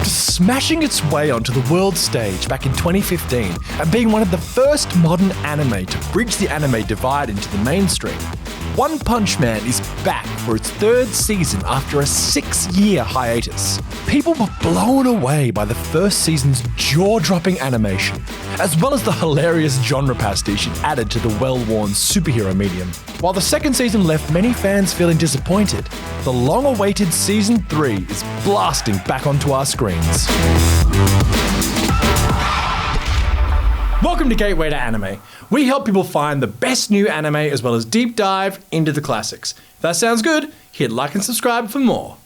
After smashing its way onto the world stage back in 2015 and being one of the first modern anime to bridge the anime divide into the mainstream, One Punch Man is back for its third season after a 6-year hiatus. People were blown away by the first season's jaw-dropping animation, as well as the hilarious genre pastiche it added to the well-worn superhero medium. While the second season left many fans feeling disappointed, the long-awaited Season 3 is blasting back onto our screens. Welcome to Gateway to Anime. We help people find the best new anime as well as deep dive into the classics. If that sounds good, hit like and subscribe for more.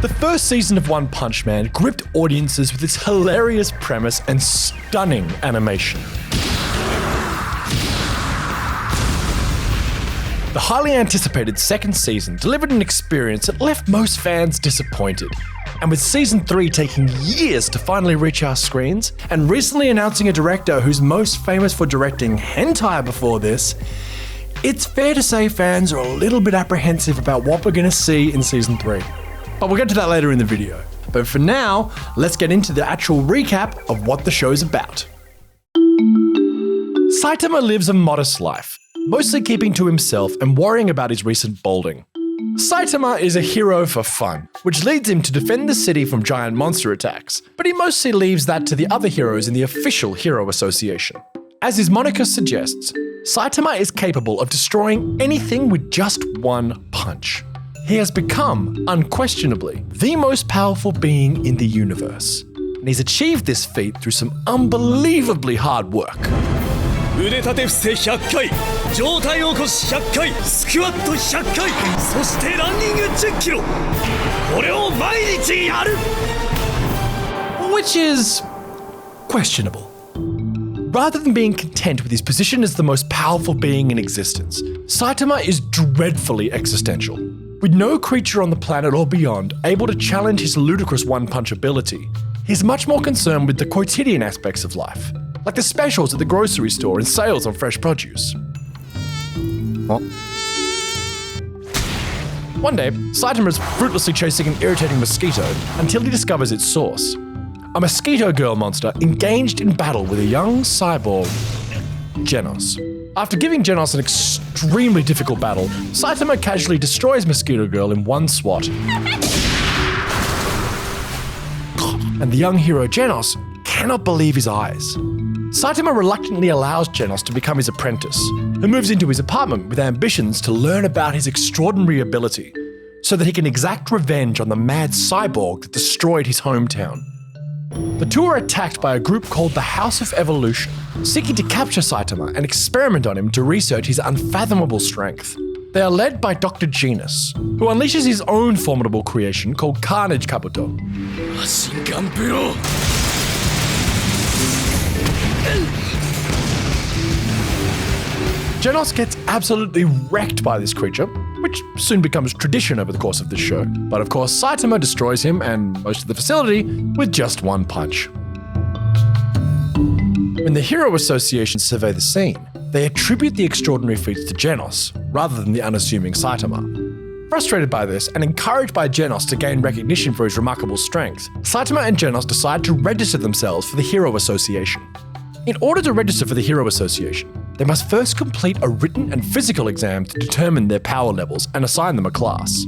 The first season of One Punch Man gripped audiences with its hilarious premise and stunning animation. The highly anticipated second season delivered an experience that left most fans disappointed. And with Season 3 taking years to finally reach our screens, and recently announcing a director who's most famous for directing hentai before this, it's fair to say fans are a little bit apprehensive about what we're going to see in Season 3. But we'll get to that later in the video. But for now, let's get into the actual recap of what the show's about. Saitama lives a modest life, mostly keeping to himself and worrying about his recent balding. Saitama is a hero for fun, which leads him to defend the city from giant monster attacks, but he mostly leaves that to the other heroes in the official Hero Association. As his moniker suggests, Saitama is capable of destroying anything with just one punch. He has become, unquestionably, the most powerful being in the universe, and he's achieved this feat through some unbelievably hard work. 腕立て伏せ100回、上体起こし100回、スクワット100回、そしてランニング10キロ。これを毎日やる。 Which is questionable. Rather than being content with his position as the most powerful being in existence, Saitama is dreadfully existential. With no creature on the planet or beyond able to challenge his ludicrous one-punch ability, he's much more concerned with the quotidian aspects of life, like the specials at the grocery store and sales on fresh produce. One day, Saitama is fruitlessly chasing an irritating mosquito until he discovers its source. A mosquito girl monster engaged in battle with a young cyborg, Genos. After giving Genos an extremely difficult battle, Saitama casually destroys Mosquito Girl in one swat. And the young hero Genos cannot believe his eyes. Saitama reluctantly allows Genos to become his apprentice, who moves into his apartment with ambitions to learn about his extraordinary ability, so that he can exact revenge on the mad cyborg that destroyed his hometown. The two are attacked by a group called the House of Evolution, seeking to capture Saitama and experiment on him to research his unfathomable strength. They are led by Dr. Genos, who unleashes his own formidable creation called Carnage Kabuto. Genos gets absolutely wrecked by this creature, which soon becomes tradition over the course of the show. But of course, Saitama destroys him and most of the facility with just one punch. When the Hero Association survey the scene, they attribute the extraordinary feats to Genos, rather than the unassuming Saitama. Frustrated by this, and encouraged by Genos to gain recognition for his remarkable strength, Saitama and Genos decide to register themselves for the Hero Association. In order to register for the Hero Association, they must first complete a written and physical exam to determine their power levels and assign them a class.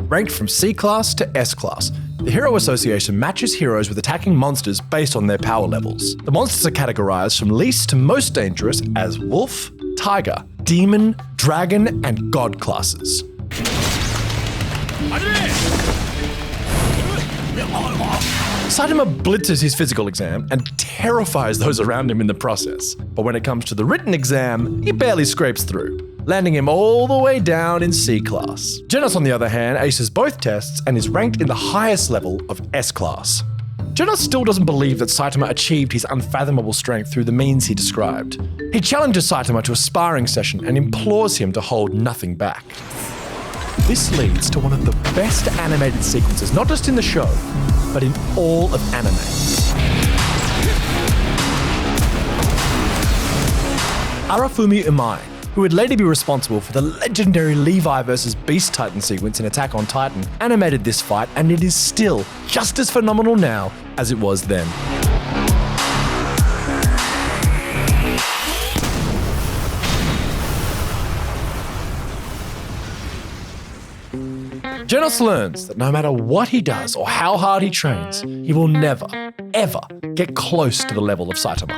Ranked from C class to S class, the Hero Association matches heroes with attacking monsters based on their power levels. The monsters are categorized from least to most dangerous as Wolf, Tiger, Demon, Dragon, and God classes. Saitama blitzes his physical exam and terrifies those around him in the process. But when it comes to the written exam, he barely scrapes through, landing him all the way down in C class. Genos, on the other hand, aces both tests and is ranked in the highest level of S class. Genos still doesn't believe that Saitama achieved his unfathomable strength through the means he described. He challenges Saitama to a sparring session and implores him to hold nothing back. This leads to one of the best animated sequences, not just in the show, but in all of anime. Arafumi Umai, who would later be responsible for the legendary Levi vs. Beast Titan sequence in Attack on Titan, animated this fight, and it is still just as phenomenal now as it was then. Genos learns that no matter what he does or how hard he trains, he will never, ever get close to the level of Saitama.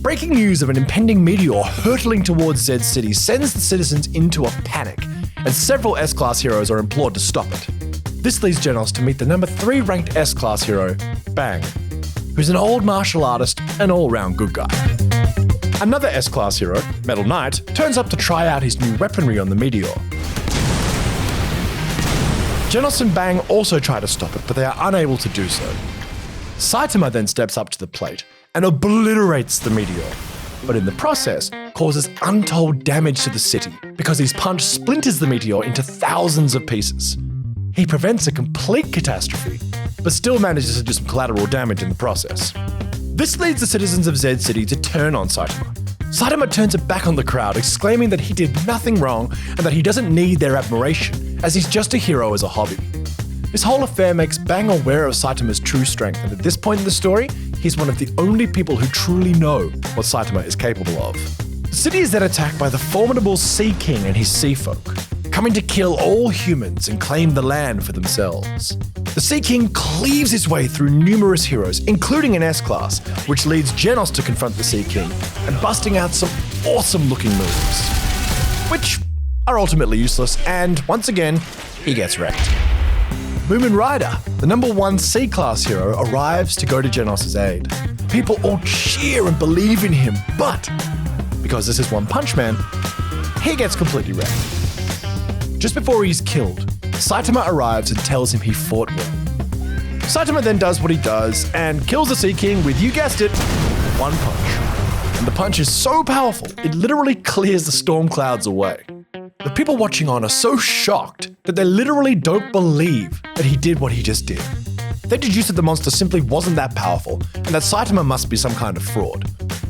Breaking news of an impending meteor hurtling towards Zed City sends the citizens into a panic, and several S-Class heroes are implored to stop it. This leads Genos to meet the number 3 ranked S-Class hero, Bang, who's an old martial artist and all-round good guy. Another S-Class hero, Metal Knight, turns up to try out his new weaponry on the meteor. Genos and Bang also try to stop it, but they are unable to do so. Saitama then steps up to the plate and obliterates the meteor, but in the process causes untold damage to the city because his punch splinters the meteor into thousands of pieces. He prevents a complete catastrophe, but still manages to do some collateral damage in the process. This leads the citizens of Zed City to turn on Saitama. Saitama turns it back on the crowd, exclaiming that he did nothing wrong and that he doesn't need their admiration, as he's just a hero as a hobby. This whole affair makes Bang aware of Saitama's true strength, and at this point in the story, he's one of the only people who truly know what Saitama is capable of. The city is then attacked by the formidable Sea King and his sea folk, coming to kill all humans and claim the land for themselves. The Sea King cleaves his way through numerous heroes, including an S-Class, which leads Genos to confront the Sea King and busting out some awesome-looking moves, which are ultimately useless, and once again, he gets wrecked. Moomin Rider, the number 1 C-Class hero, arrives to go to Genos' aid. People all cheer and believe in him, but because this is One Punch Man, he gets completely wrecked. Just before he's killed, Saitama arrives and tells him he fought well. Saitama then does what he does and kills the Sea King with, you guessed it, one punch. And the punch is so powerful, it literally clears the storm clouds away. The people watching on are so shocked that they literally don't believe that he did what he just did. They deduce that the monster simply wasn't that powerful and that Saitama must be some kind of fraud.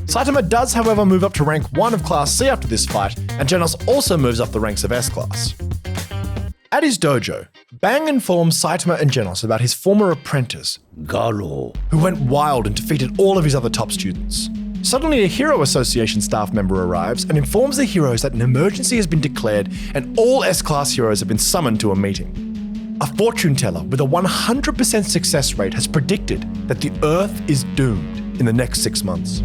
Saitama does, however, move up to rank 1 of Class C after this fight, and Genos also moves up the ranks of S-Class. At his dojo, Bang informs Saitama and Genos about his former apprentice, Garou, who went wild and defeated all of his other top students. Suddenly, a Hero Association staff member arrives and informs the heroes that an emergency has been declared and all S-Class heroes have been summoned to a meeting. A fortune teller with a 100% success rate has predicted that the Earth is doomed in the next 6 months.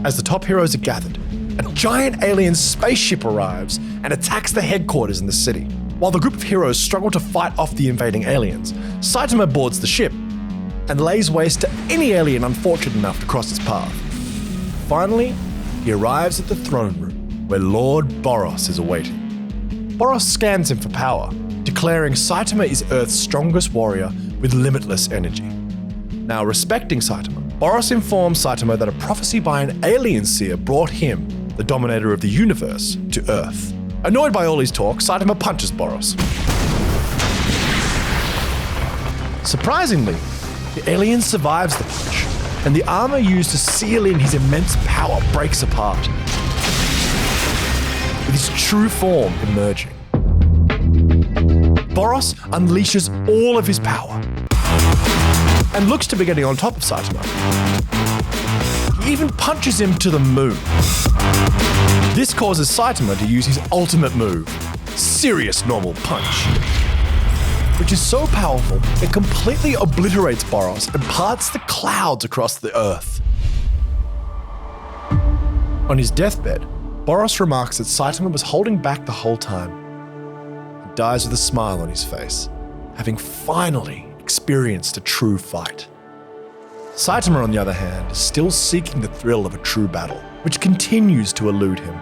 As the top heroes are gathered, a giant alien spaceship arrives and attacks the headquarters in the city. While the group of heroes struggle to fight off the invading aliens, Saitama boards the ship and lays waste to any alien unfortunate enough to cross his path. Finally, he arrives at the throne room where Lord Boros is awaiting. Boros scans him for power, declaring Saitama is Earth's strongest warrior with limitless energy. Now, respecting Saitama, Boros informs Saitama that a prophecy by an alien seer brought him, the dominator of the universe, to Earth. Annoyed by all his talk, Saitama punches Boros. Surprisingly, the alien survives the punch, and the armor used to seal in his immense power breaks apart, with his true form emerging. Boros unleashes all of his power and looks to be getting on top of Saitama. He even punches him to the moon. This causes Saitama to use his ultimate move, Serious Normal Punch, which is so powerful it completely obliterates Boros and parts the clouds across the Earth. On his deathbed, Boros remarks that Saitama was holding back the whole time and dies with a smile on his face, having finally experienced a true fight. Saitama, on the other hand, is still seeking the thrill of a true battle, which continues to elude him.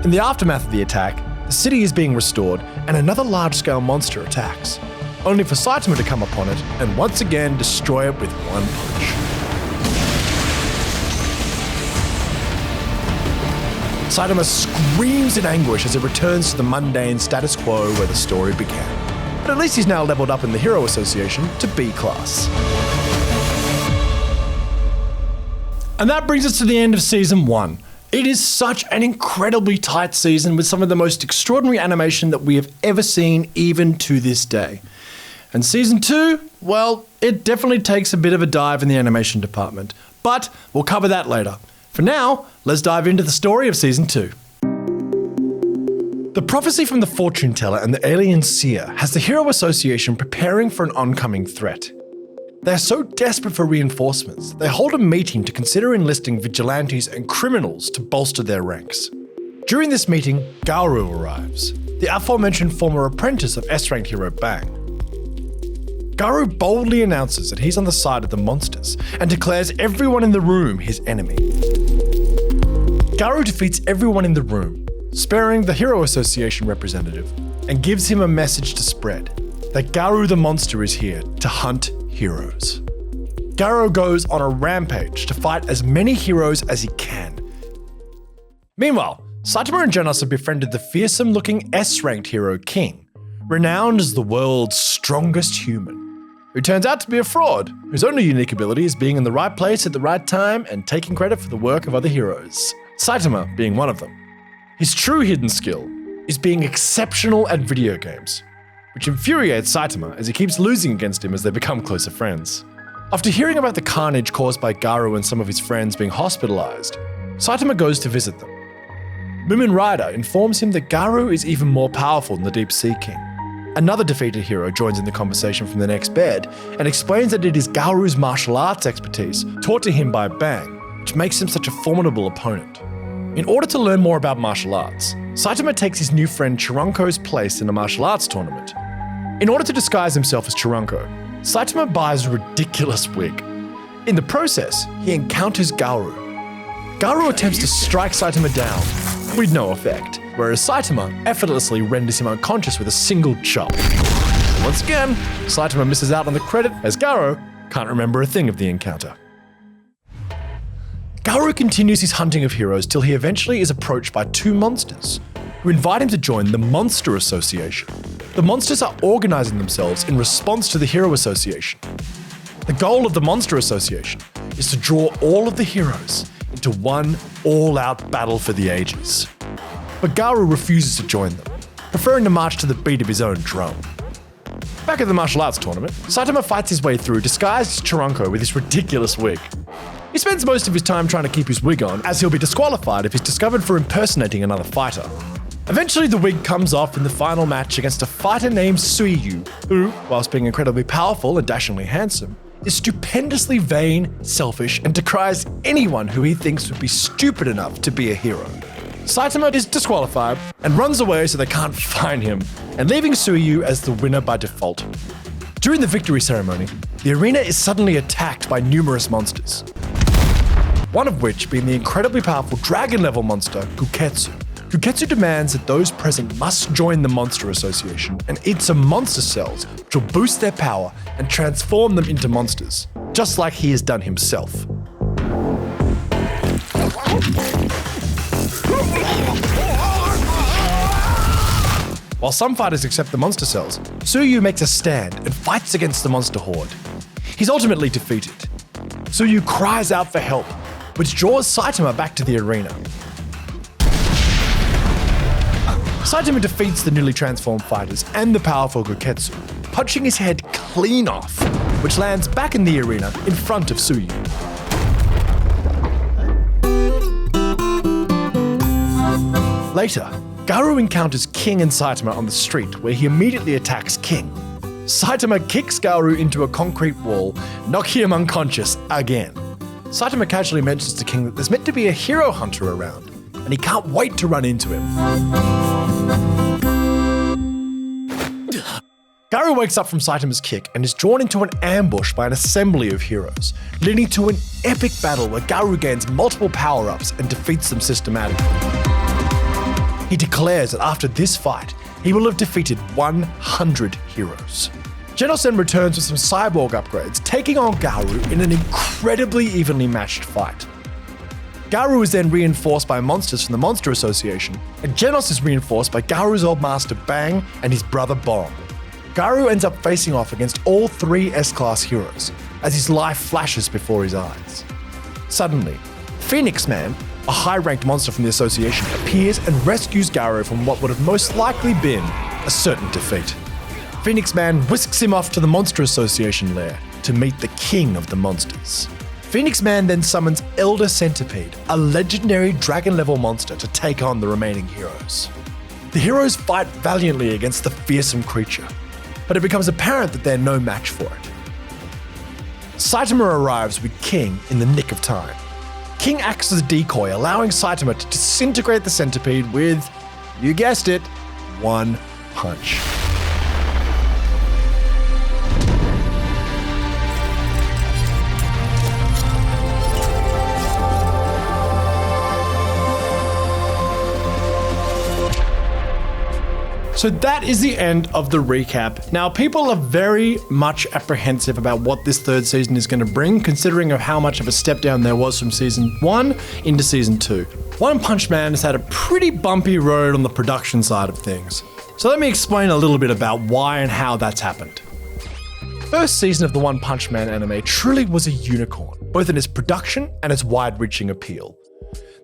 In the aftermath of the attack, the city is being restored and another large-scale monster attacks, only for Saitama to come upon it and once again destroy it with one punch. Saitama screams in anguish as it returns to the mundane status quo where the story began. But at least he's now leveled up in the Hero Association to B class. And that brings us to the end of Season 1. It is such an incredibly tight season with some of the most extraordinary animation that we have ever seen, even to this day. And Season 2, well, it definitely takes a bit of a dive in the animation department, but we'll cover that later. For now, let's dive into the story of Season 2. The prophecy from the fortune teller and the alien seer has the Hero Association preparing for an oncoming threat. They are so desperate for reinforcements, they hold a meeting to consider enlisting vigilantes and criminals to bolster their ranks. During this meeting, Garou arrives, the aforementioned former apprentice of S-ranked hero Bang. Garou boldly announces that he's on the side of the monsters and declares everyone in the room his enemy. Garou defeats everyone in the room, sparing the Hero Association representative, and gives him a message to spread, that Garou the monster is here to hunt heroes. Garou goes on a rampage to fight as many heroes as he can. Meanwhile, Saitama and Genos have befriended the fearsome-looking S-ranked hero King, renowned as the world's strongest human, who turns out to be a fraud, whose only unique ability is being in the right place at the right time and taking credit for the work of other heroes, Saitama being one of them. His true hidden skill is being exceptional at video games, which infuriates Saitama as he keeps losing against him as they become closer friends. After hearing about the carnage caused by Garou and some of his friends being hospitalized, Saitama goes to visit them. Moomin Rider informs him that Garou is even more powerful than the Deep Sea King. Another defeated hero joins in the conversation from the next bed and explains that it is Garou's martial arts expertise taught to him by Bang, which makes him such a formidable opponent. In order to learn more about martial arts, Saitama takes his new friend Chironko's place in a martial arts tournament. In order to disguise himself as Chironko, Saitama buys a ridiculous wig. In the process, he encounters Garou. Garou attempts to strike Saitama down, with no effect, whereas Saitama effortlessly renders him unconscious with a single chop. Once again, Saitama misses out on the credit as Garou can't remember a thing of the encounter. Garou continues his hunting of heroes till he eventually is approached by two monsters, who invite him to join the Monster Association. The monsters are organizing themselves in response to the Hero Association. The goal of the Monster Association is to draw all of the heroes into one all-out battle for the ages. But Garou refuses to join them, preferring to march to the beat of his own drum. Back at the martial arts tournament, Saitama fights his way through disguised as Chironko with his ridiculous wig. He spends most of his time trying to keep his wig on, as he'll be disqualified if he's discovered for impersonating another fighter. Eventually the wig comes off in the final match against a fighter named Suiyu, who, whilst being incredibly powerful and dashingly handsome, is stupendously vain, selfish, and decries anyone who he thinks would be stupid enough to be a hero. Saitama is disqualified and runs away so they can't find him, and leaving Suiyu as the winner by default. During the victory ceremony, the arena is suddenly attacked by numerous monsters, one of which being the incredibly powerful dragon-level monster, Kuketsu. Kuketsu demands that those present must join the Monster Association and eat some monster cells which will boost their power and transform them into monsters, just like he has done himself. While some fighters accept the monster cells, Suiyu makes a stand and fights against the monster horde. He's ultimately defeated. Suiyu cries out for help, which draws Saitama back to the arena. Saitama defeats the newly transformed fighters and the powerful Kuketsu, punching his head clean off, which lands back in the arena in front of Suiyu. Later, Garou encounters King and Saitama on the street, where he immediately attacks King. Saitama kicks Garou into a concrete wall, knocking him unconscious again. Saitama casually mentions to King that there's meant to be a hero hunter around, and he can't wait to run into him. Garou wakes up from Saitama's kick and is drawn into an ambush by an assembly of heroes, leading to an epic battle where Garou gains multiple power-ups and defeats them systematically. He declares that after this fight, he will have defeated 100 heroes. Genos then returns with some cyborg upgrades, taking on Garou in an incredibly evenly matched fight. Garou is then reinforced by monsters from the Monster Association, and Genos is reinforced by Garou's old master Bang and his brother Bomb. Garou ends up facing off against all three S-Class heroes, as his life flashes before his eyes. Suddenly, Phoenix Man, a high-ranked monster from the association, appears and rescues Garou from what would have most likely been a certain defeat. Phoenix Man whisks him off to the Monster Association lair to meet the king of the monsters. Phoenix Man then summons Elder Centipede, a legendary dragon-level monster, to take on the remaining heroes. The heroes fight valiantly against the fearsome creature, but it becomes apparent that they're no match for it. Saitama arrives with King in the nick of time. King acts as a decoy, allowing Saitama to disintegrate the centipede with, you guessed it, one punch. So that is the end of the recap. Now, people are very much apprehensive about what this third season is going to bring, considering of how much of a step down there was from season 1 into season 2. One Punch Man has had a pretty bumpy road on the production side of things. So let me explain a little bit about why and how that's happened. First season of the One Punch Man anime truly was a unicorn, both in its production and its wide-reaching appeal.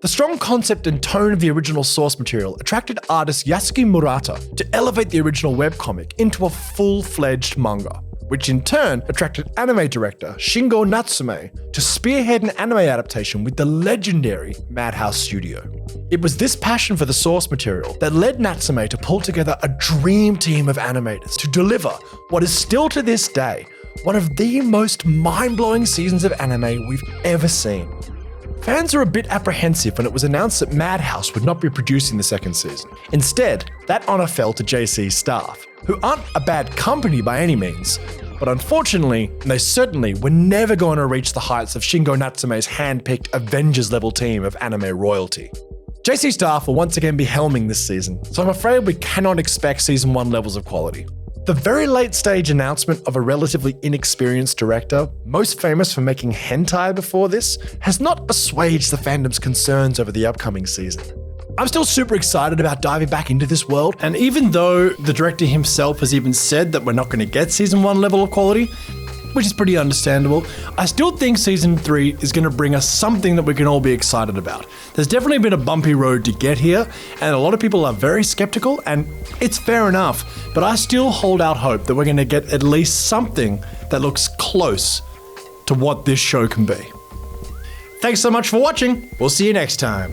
The strong concept and tone of the original source material attracted artist Yasuki Murata to elevate the original webcomic into a full-fledged manga, which in turn attracted anime director Shingo Natsume to spearhead an anime adaptation with the legendary Madhouse Studio. It was this passion for the source material that led Natsume to pull together a dream team of animators to deliver what is still to this day one of the most mind-blowing seasons of anime we've ever seen. Fans are a bit apprehensive when it was announced that Madhouse would not be producing the second season. Instead, that honour fell to JC's staff, who aren't a bad company by any means, but unfortunately, they certainly were never going to reach the heights of Shingo Natsume's hand-picked Avengers-level team of anime royalty. JC staff will once again be helming this season, so I'm afraid we cannot expect season 1 levels of quality. The very late stage announcement of a relatively inexperienced director, most famous for making hentai before this, has not assuaged the fandom's concerns over the upcoming season. I'm still super excited about diving back into this world, and even though the director himself has even said that we're not going to get season 1 level of quality, which is pretty understandable, I still think season 3 is going to bring us something that we can all be excited about. There's definitely been a bumpy road to get here, and a lot of people are very skeptical, and it's fair enough, but I still hold out hope that we're going to get at least something that looks close to what this show can be. Thanks so much for watching. We'll see you next time.